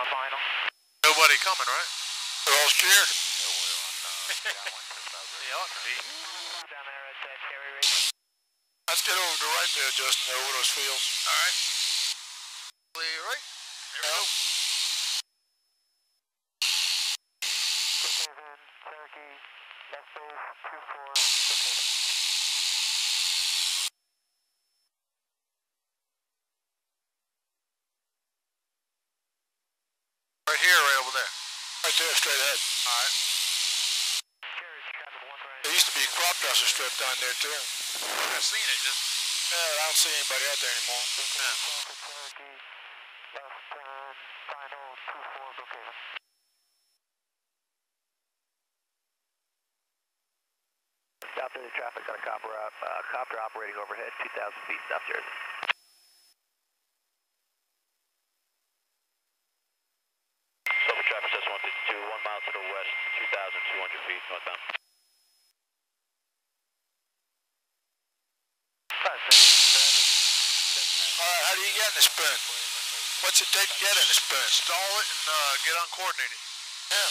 final. Nobody coming, right? They're all scared. They ought to be. Down there at Cherry Ridge. Let's get over to the right there, Justin, over those fields. All right. Right. There we go. Brookhaven, Cherokee, left base, 2-4, Brookhaven. Right here, right over there. Right there, straight ahead. All right. Carriage traffic 1 There used to be a crop duster strip down there, too. I've seen it. Just Yeah, I don't see anybody out there anymore. Cherokee, left turn, final, 2-4, Brookhaven. South Jersey traffic, got a copter operating overhead, 2,000 feet, South Jersey. Silver traffic, Cessna 152, 1 mile to the west, 2,200 feet northbound. Alright, how do you get in the spin? What's it take to get in the spin? stall it and get uncoordinated. Yeah.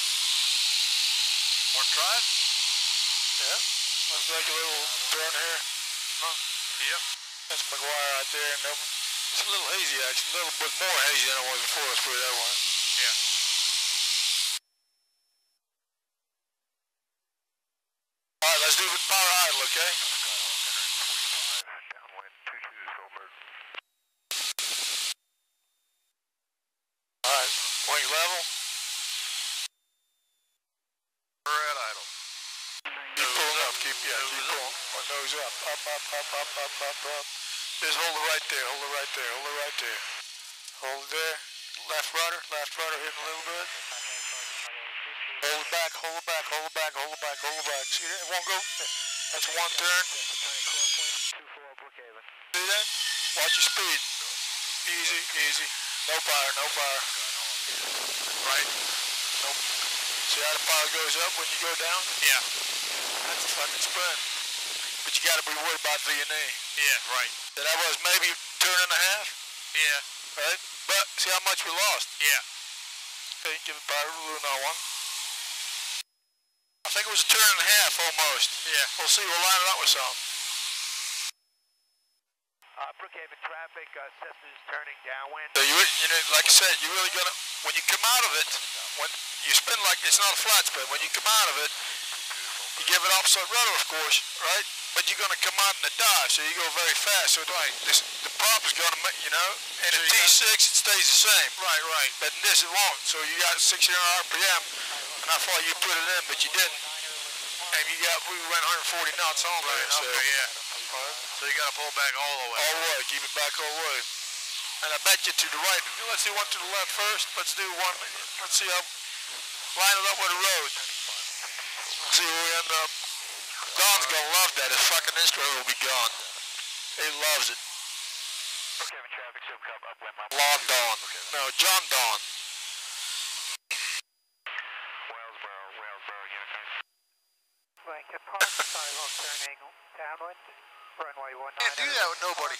Want to try it? Yeah. Let's take a little turn here. Yep. That's McGuire out there. And it's a little hazy, actually. A little bit more hazy than it was before. Let's put it that way. Yeah. Alright, let's do the power idle, okay? Alright, wing level. We're at idle. Keep pulling up, keep pulling. One nose up, up. Just hold it right there, hold it right there, hold it right there. Hold it there. Left rudder hitting a little bit. Hold it back, hold it back, hold it back, hold it back, hold it back. See that? It won't go. That's one turn. See that? Watch your speed. Easy, easy. No power, no power. Right. Nope. See how the power goes up when you go down? Yeah. That's a fucking spin. But you gotta be worried about V&E. Yeah, right. So that was maybe turn and a half, Yeah. right? But see how much we lost. Yeah. Okay, give it power to Reno Air. I think it was a turn and a half almost. Yeah. We'll see, we'll line it up with something. Brookhaven traffic, Cessna's turning downwind. So you know, like I said, you really gonna, when you come out of it, when you spin like, it's not a flat spin, when you come out of it, you give it opposite rudder, of course, right? But you're gonna come out in a dive, so you go very fast. So right. The prop is gonna make, you know, in so a T6 it stays the same. Right, right. But in this it won't. So you got 600 RPM, and I thought you put it in, but you didn't. And we went 140 knots on there. Right, so. okay, yeah. So you gotta pull back all the way. All the way, keep it back all the way. And I bet you to the right. Let's do one to the left first. Let's do one. Let's see how. Line it up with the road. Let's see where we end up. Don's gonna love that. His fucking instructor will be gone. He loves it. Brookhaven traffic, Silver upwind. Lon Don. No, John Don. Wellsboro, unit 9. Blanket park, silo turn angle, downwind, runway 19. Can't do that with nobody.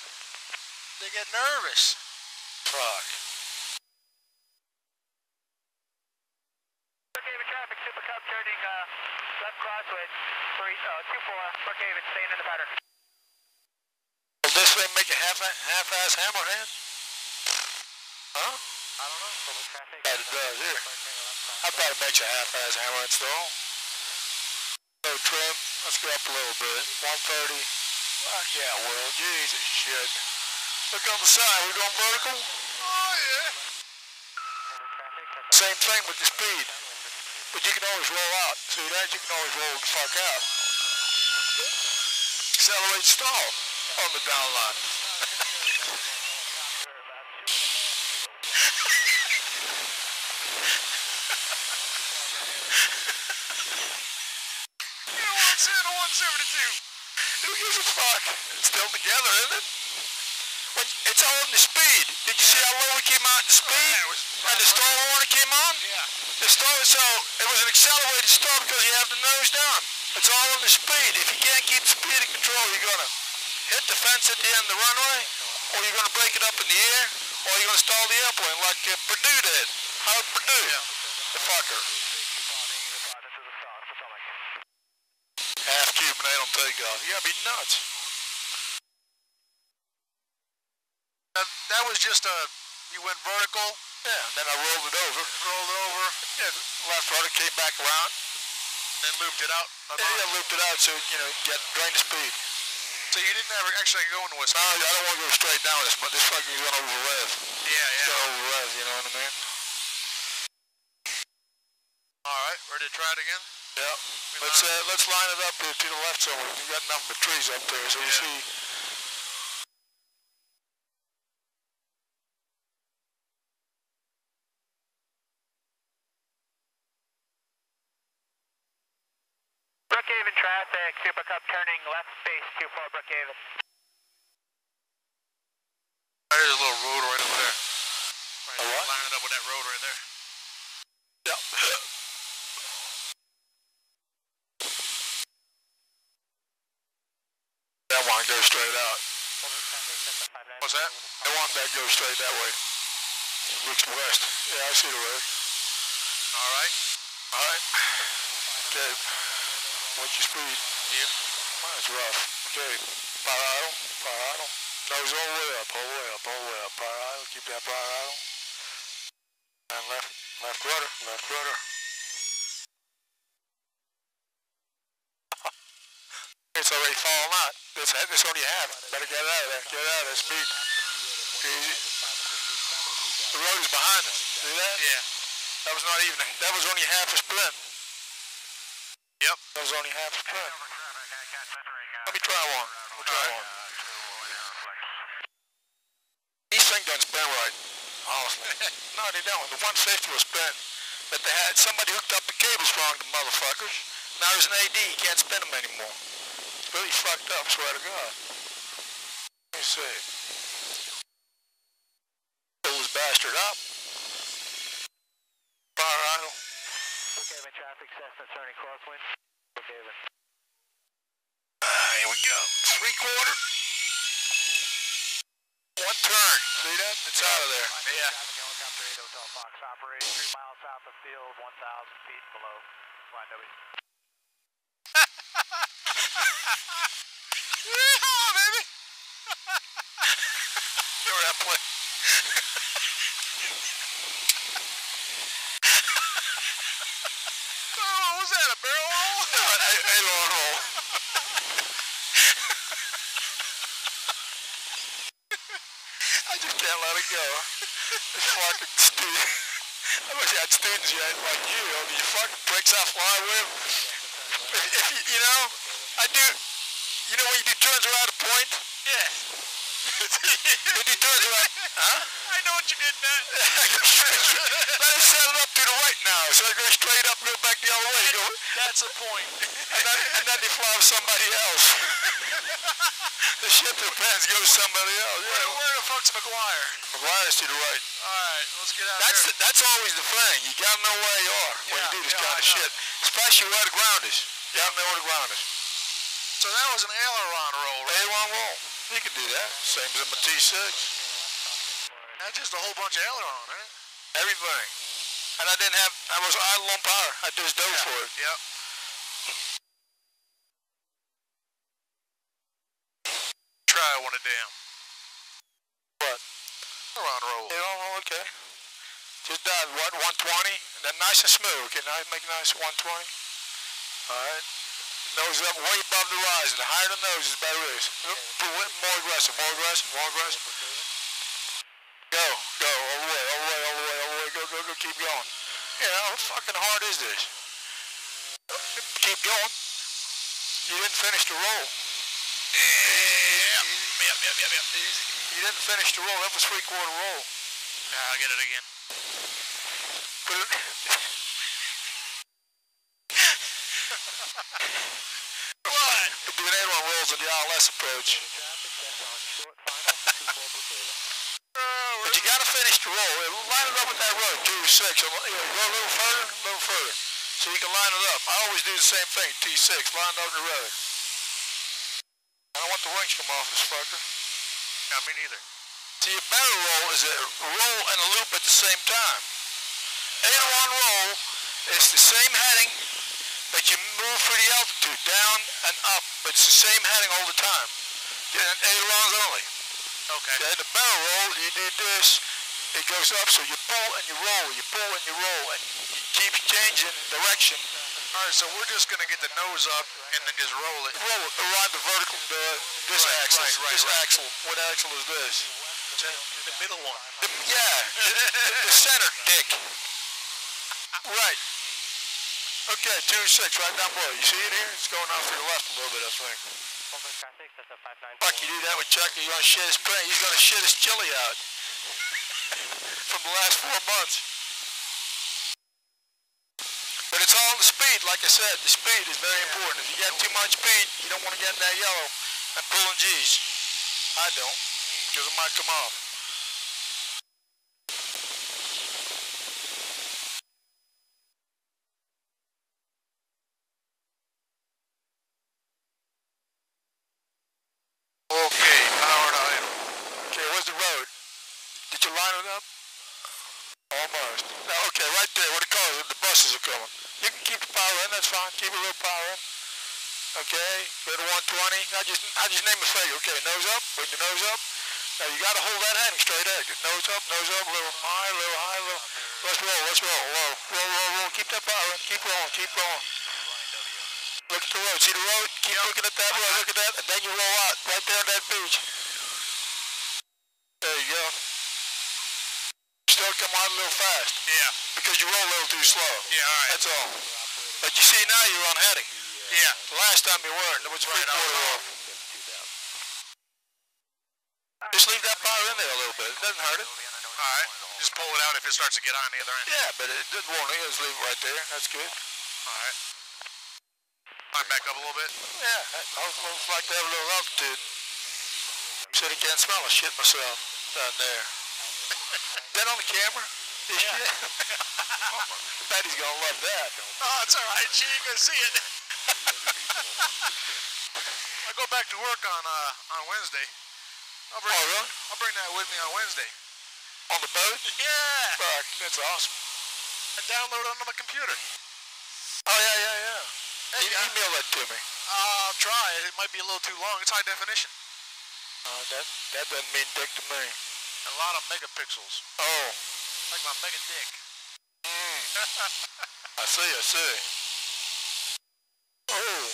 They get nervous. Fuck. Brookhaven traffic, Super Cub turning left crosswind, 2-4, Brookhaven, staying in the pattern. Will this thing make a half-ass hammerhead? Huh? I don't know. Silver traffic. Yeah, it does here. I bet it makes a half-ass hammerhead still. No trim. Let's go up a little bit. 130. Fuck yeah, Will. Jesus shit. Look on the side. We're going vertical? Oh, yeah. Same thing with the speed. But you can always roll out. See that? You can always roll the fuck out. Accelerate stall on the down line. Santa 172. Who gives a fuck? It's still together, isn't it? It's all in the speed. Did you see how low we came out in the speed? And the stall horn came on? Yeah. The stall, so it was an accelerated stall because you have the nose down. It's all in the speed. If you can't keep the speed in control, you're going to hit the fence at the end of the runway, or you're going to break it up in the air, or you're going to stall the airplane like Purdue did. How it Purdue? Yeah. The fucker. Half Cuban, they don't take off. You gotta be nuts. That was just you went vertical. Yeah, and then I rolled it over. Rolled over. Yeah, the left rudder came back around. Then looped it out. Yeah, looped it out so, you know, drain the speed. So you didn't ever actually go into a speed? No, I don't want to go straight down this, but this fucking is gonna over rev. Yeah. It's gonna over rev, you know what I mean? Alright, ready to try it again? Yep. Let's line it up here to the left somewhere. We got nothing but trees up there, so we see. Brookhaven traffic, Super Cup turning left base 24 Brookhaven. There's a little road right over there. A what? Line it up with that road right there. Yep. That one goes straight out. What's that? That one that goes straight that way. Looks west. Yeah, I see the road. Alright. Alright. Okay. What's your speed? Yep. Mine's rough. Okay. Power idle. Power idle. Nose all the way up. All the way up. All the way up. Power idle. Keep that power idle. And left rudder. Left rudder. It's already falling out. It's only half. Better get out of there. Get out of there. Speed. Easy. The road is behind us. See that? Yeah. That was not even. That was only half a sprint. Yep. That was only half a sprint. Let me try one. Let me try one. These things don't spin right. Honestly. No, they don't. The 150 was spin. But they had somebody hooked up the cables wrong, the motherfuckers. Now there's an AD. He can't spin them anymore. It's really fucked up, swear to God. Let me see. Pull this bastard up. Power idle. Brookhaven traffic, Cessna turning crosswind. Brookhaven. Here we go. 3/4. One turn. See that? It's out of there. Yeah. Helicopter 8 Hotel Fox operating 3 miles south of field, 1,000 feet below line W. Yeehaw, baby! You know that play? Oh, what was that, a barrel roll? A long roll. I just can't let it go. This fucking student. I wish I had students yet like you. You fucking pricks I fly with. If you know, I do. You know when you do turns around a point? Yeah. When you turn around, huh? I know what you did, Matt. Let him set it up to the right now, so I go straight up and go back the other way. You go, That's a point. and then they fly with somebody else. The shit to the pants go to somebody else. Yeah. Where the fuck's McGuire? McGuire's to the right. Alright, let's get out there. That's always the thing. You gotta know where you are when you do this kind of shit. Especially where the ground is. You gotta know where the ground is. So that was an aileron roll, right? A1 roll. You can do that. Same as in my T6. That's just a whole bunch of aileron, right? Everything. And I was idle on power. I just dove for it. Yep. Try one of them. What? Aileron roll. A1 roll, okay. Just dive, what, 120? Then nice and smooth. Okay, now make it nice 120. Alright. Nose up, way above the horizon. The higher the nose is better it is. More aggressive, more aggressive, more aggressive. Go, all the way, all the way, all the way, all the way. Go, keep going. Yeah, how fucking hard is this? Keep going. You didn't finish the roll. Yep. Easy. You didn't finish the roll. That was 3/4 roll. I'll get it again. Put it. What? Doing aileron rolls on the ILS approach. But you gotta finish the roll. Line it up with that road, 2-6. Go a little further, so you can line it up. I always do the same thing, T6, line up the road. I don't want the wings to come off this fucker. Yeah, me neither. See, a better roll is a roll and a loop at the same time. aileron roll is the same heading, but you move for the altitude, down and up. But it's the same heading all the time. Ailerons only. Okay. Okay, the barrel roll, you do this, it goes up, so you pull and you roll, you pull and you roll, and you keep changing direction. Alright, so we're just gonna get the nose up and then just roll it. Roll it around the vertical, this Right, axle. right, This right. axle. What axle is this? The middle one. Yeah, the center dick. Right. Okay, 2-6, right down below. You see it here? It's going off to the left a little bit, I think. Fuck, you do that with Chuck, he's gonna shit his paint. He's gonna shit his chili out. From the last 4 months. But it's all the speed, like I said. The speed is very important. If you get too much speed, you don't want to get in that yellow and pulling G's. I don't, because it might come off. Okay, powered idle. Okay, where's the road? Did you line it up? Almost. Now, okay, right there, where the buses are coming. You can keep the power in, that's fine. Keep a little power in. Okay, go to 120. I just name a figure. Okay, nose up, bring the nose up. Now you gotta hold that heading straight at it. Nose up, a little high, little. Let's roll, low. Roll. Keep that power in, keep rolling. Look at the road, see the road? Keep looking at that road, look at that, and then you roll out right there on that beach. There you go. Still come out a little fast. Yeah. Because you roll a little too slow. Yeah, alright. That's all. But you see now you're on heading. Yeah. The last time you weren't. It was Right, I was roll. Just leave that power in there a little bit. It doesn't hurt it. Alright. Just pull it out if it starts to get on the other end. Yeah, but it didn't warn you. Just leave it right there. That's good. Alright. Climb back up a little bit. Yeah, I was like to have a little altitude. Said I can't smell a shit myself down there. That on the camera? This shit? Betty's gonna love that. Oh, it's alright. She ain't gonna see it. I go back to work on Wednesday. Oh, really? I'll bring that with me on Wednesday. On the boat? Yeah. Fuck, that's awesome. I download it on my computer. Oh, yeah. Hey, Email that to me. I'll try. It might be a little too long. It's high definition. That doesn't mean dick to me. A lot of megapixels. Oh. Like my mega dick. I see. Oh.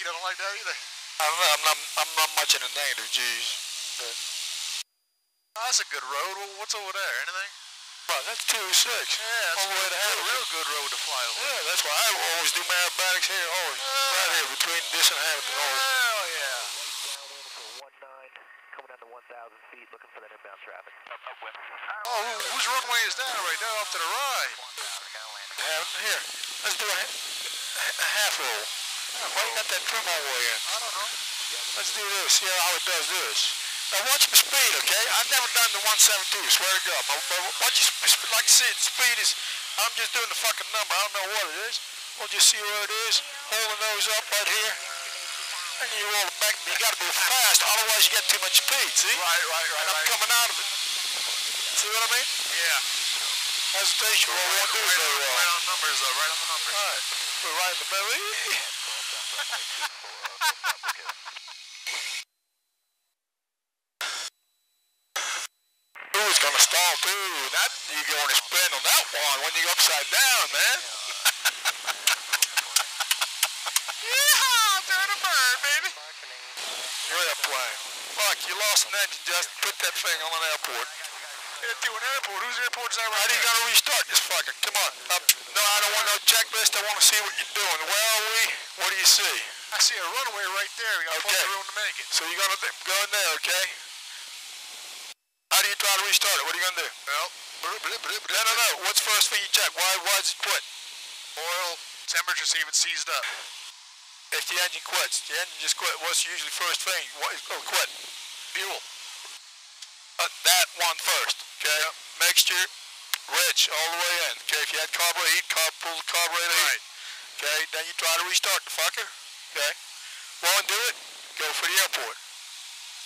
You don't like that either. I don't know. I'm not much in the negative G's. But Oh, that's a good road. What's over there? Anything? well, that's 206. Yeah, that's all the way to a Hamilton. real good road to fly over. Yeah, that's why I always do my aerobatics here. Always. Right here between this and Hamilton. Always. Hell yeah. Coming down to 1,000 feet, looking for that inbound traffic. Oh, whose runway is that right there off to the right? Hamilton, here. Let's do a half roll. Why you got that trim all the way in? I don't know. Let's do this. See how it does this. Now watch my speed, okay? I've never done the 172, swear to God. But watch your speed. Like I said, the speed is, I'm just doing the fucking number. I don't know what it is. We'll just see where it is. Hold the nose up right here. And you roll it back. You gotta go fast, otherwise you get too much speed, see? Right. And I'm coming out of it. See what I mean? Yeah. Hesitation, what we want to do is very well. Right on numbers, though. Right on the numbers. Alright. We're right in the middle. Ooh, it's gonna stall too. That you going to spin on that one when you go upside down, man. Yeah, turn a bird, baby. Your airplane. Fuck, you lost an engine. Just put that thing on an airport. To an airport. Whose airport's that How right are you there? gonna restart this fucker? Come on. No, I don't want no checklist. I want to see what you're doing. Where are we? What do you see? I see a runway right there. We got plenty Okay. of room to make it. So you're gonna go in there, okay? How do you try to restart it? What are you gonna do? Well, No. What's the first thing you check? Why is it quit? oil, temperature, see if it's seized up. If the engine quits, the engine just quit. What's usually first thing? What is going to quit? Fuel. That one first, okay? Yep. Mixture, rich all the way in. Okay, if you had carburetor heat, pull the carburetor heat. Right. Okay, then you try to restart the fucker. Okay, won't do it, go for the airport.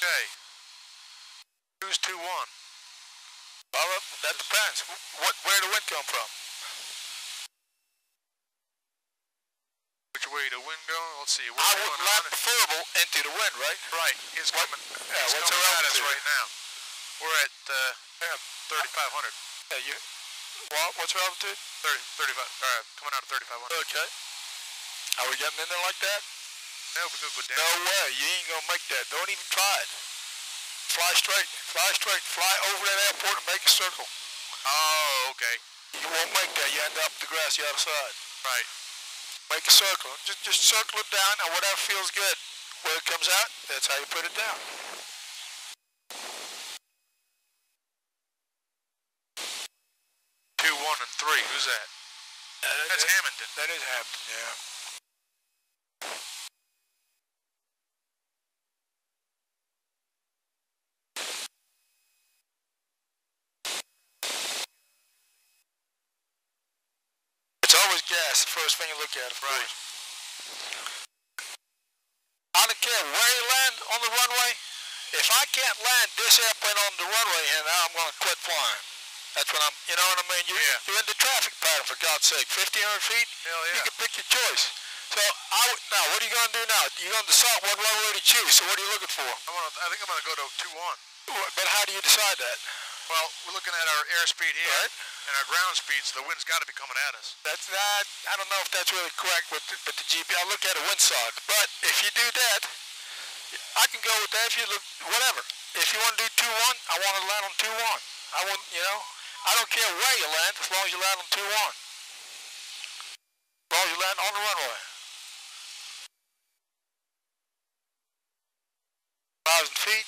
Okay. Cruise 2-1. Well, that depends. Where the wind come from? Which way the wind going? Let's see. I would land preferable into the wind, right? Right. It's coming. Yeah, it's what's coming our at us altitude? right now. We're at 3,500. Yeah, what's our altitude? 35. Coming out of 3,500. Okay. Are we getting in there like that? No, we're gonna go down. No way. You ain't gonna make that. Don't even try it. Fly straight. Fly straight. Fly over that airport and make a circle. Oh, okay. You won't make that. You end up the grassy other side. Right. Make a circle. Just circle it down, and whatever feels good, where it comes out, that's how you put it down. Two, 1, and 3. Who's that? That's Hamilton. That is Hamilton, yeah. It's always gas, the first thing you look at, of course. I don't care where you land on the runway. If I can't land this airplane on the runway here now, I'm going to quit flying. That's what I'm, you know what I mean? You're in the traffic pattern, for God's sake. 1,500 feet? Hell yeah. You can pick your choice. So, now, what are you going to do now? You're going to decide what runway to choose. So, what are you looking for? I think I'm going to go to 2-1. But how do you decide that? Well, we're looking at our airspeed here. Right. And our ground speed, so the wind's got to be coming at us. That's not, I don't know if that's really correct with the GP. I look at a windsock. But if you do that, I can go with that if you look, whatever. If you want to do 2-1, I want to land on 2-1. I want, you know, I don't care where you land as long as you land on 2-1. As long as you land on the runway. 1,000 feet.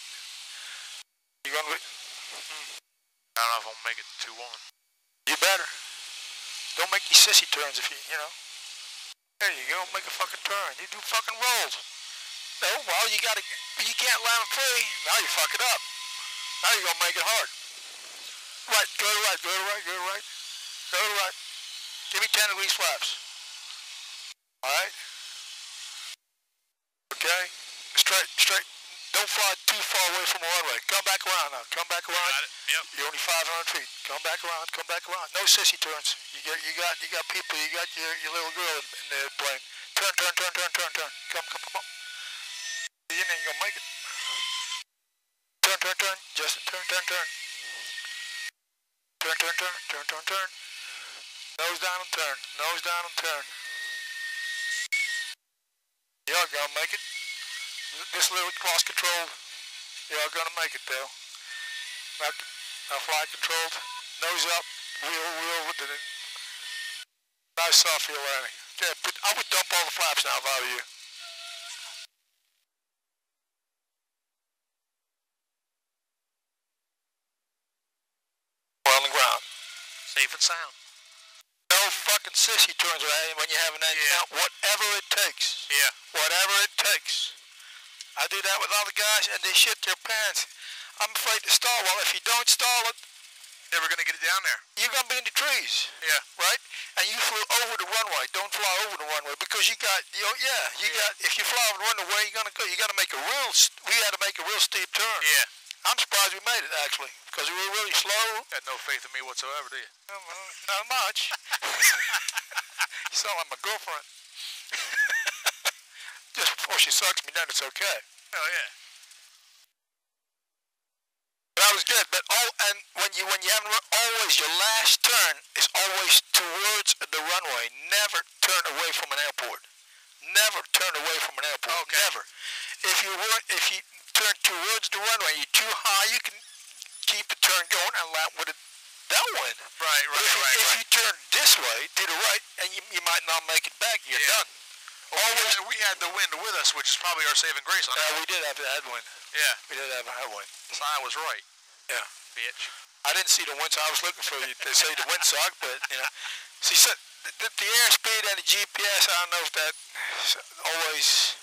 You're going to I don't know if I'll make it 2-1. You better. Don't make these sissy turns if you know. There you go, make a fucking turn. You do fucking rolls. No, well, you can't land them free. Now you fuck it up. Now you're gonna make it hard. Right, go to right, go to right, go to right. Go to right. Give me 10 degrees flaps. Alright? Okay? Straight. Don't fly too far away from the runway. Come back around now. Come back around. Got it. Yep. You're only 500 feet. Come back around. Come back around. No sissy turns. You got people. You got your little girl in the plane. Turn. Come. You ain't gonna make it. Turn. Justin, turn. Turn. Nose down and turn. Nose down and turn. You're gonna make it. This little cross controlled, you're gonna make it though. Now fly controlled, nose up, wheel with the nice soft heel landing. Okay, I would dump all the flaps now if I were you. Well on the ground. Safe and sound. No fucking sissy turns when you have an engine out. Whatever it takes. Yeah. Whatever it takes. I do that with other guys and they shit their pants. I'm afraid to stall. Well, if you don't stall it, never gonna get it down there. You're gonna be in the trees. Yeah. Right? And you flew over the runway. Don't fly over the runway because you got, if you fly over the runway, where you gonna go? You gotta make we had to make a real steep turn. Yeah. I'm surprised we made it actually because we were really slow. Got no faith in me whatsoever, do you? Not much. You sound like my girlfriend. Just before she sucks me down, it's okay. Oh yeah. But that was good. But and when you haven't always your last turn is always towards the runway. Never turn away from an airport. Never turn away from an airport. Okay. Never. If you turn towards the runway, you're too high. You can keep the turn going and land with it downwind. Right. If you turn this way to the right, and you might not make it back, you're done. Well, we had the wind with us, which is probably our saving grace on that. We did have the headwind. Yeah. We did have a headwind. So I was right. Yeah. Bitch. I didn't see the wind, so I was looking for you to say the windsock, but, See, so the airspeed and the GPS, I don't know if that always...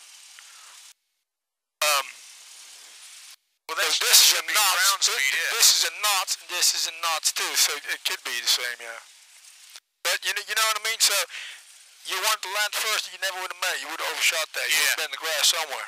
Well, this is in knots. Ground speed, This is in knots, and this is in knots, too, so it could be the same, yeah. But, you know what I mean? So... You wanted to land first, you never would have made it. You would have overshot that. You would have been in the grass somewhere.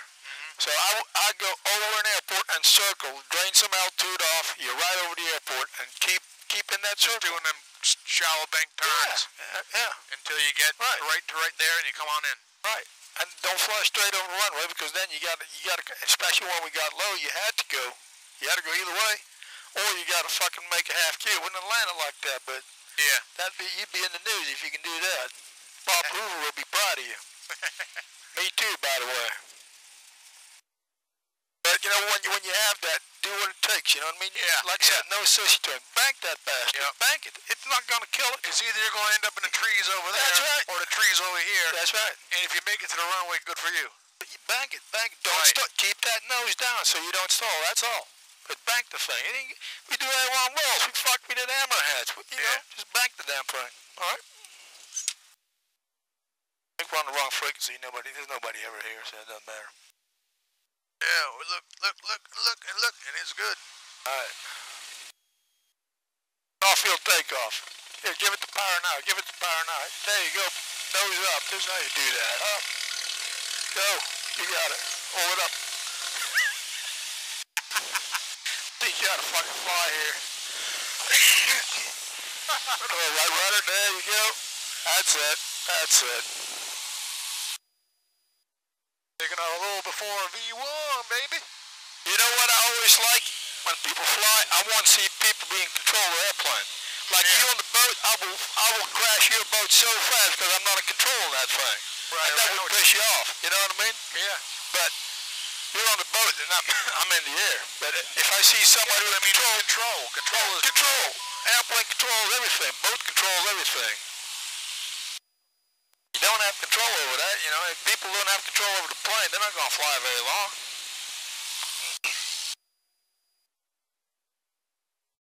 So I go over an airport and circle, drain some altitude off, you're right over the airport, and keep in that circle. Just doing them shallow bank turns. Yeah. Until you get right to right there and you come on in. Right. And don't fly straight over the runway, because then you got to, especially when we got low, you had to go either way, or you got to fucking make a half Q. Wouldn't have landed like that, but yeah, you'd be in the news if you can do that. Bob Hoover will be proud of you. Me too, by the way. But you know, when you have that, do what it takes. You know what I mean? Yeah. Like I said, no sissy turn. Bank that bastard. Yep. Bank it. It's not gonna kill it. It's either you're going to end up in the trees over there, That's right, or the trees over here. That's right. And if you make it to the runway, good for you. But you bank it. Don't stop. Keep that nose down so you don't stall. That's all. But bank the thing. We do that on rolls. We did hammerheads. You know, just bank the damn thing. All right. I think we're on the wrong frequency. There's nobody ever here, so it doesn't matter. Yeah, look, and it's good. All right. Off-field takeoff. Here, give it the power now. Give it the power now. There you go. Nose up. This is how you do that. Up. Go. You got it. Hold it up. Teach you how to fucking fly here. Right rudder. There you go. That's it. That's it. Taking out a little before V1, baby. You know what I always like? When people fly, I want to see people being in control of the airplane. Like you on the boat, I will crash your boat so fast because I'm not in control of that thing. Right. And that would piss you off. You know what I mean? Yeah. But you're on the boat and I'm in the air. But if I see somebody in control. Control. Airplane controls everything. Boat controls everything. You don't have control over that, you know. If people don't have control over the plane, they're not going to fly very long.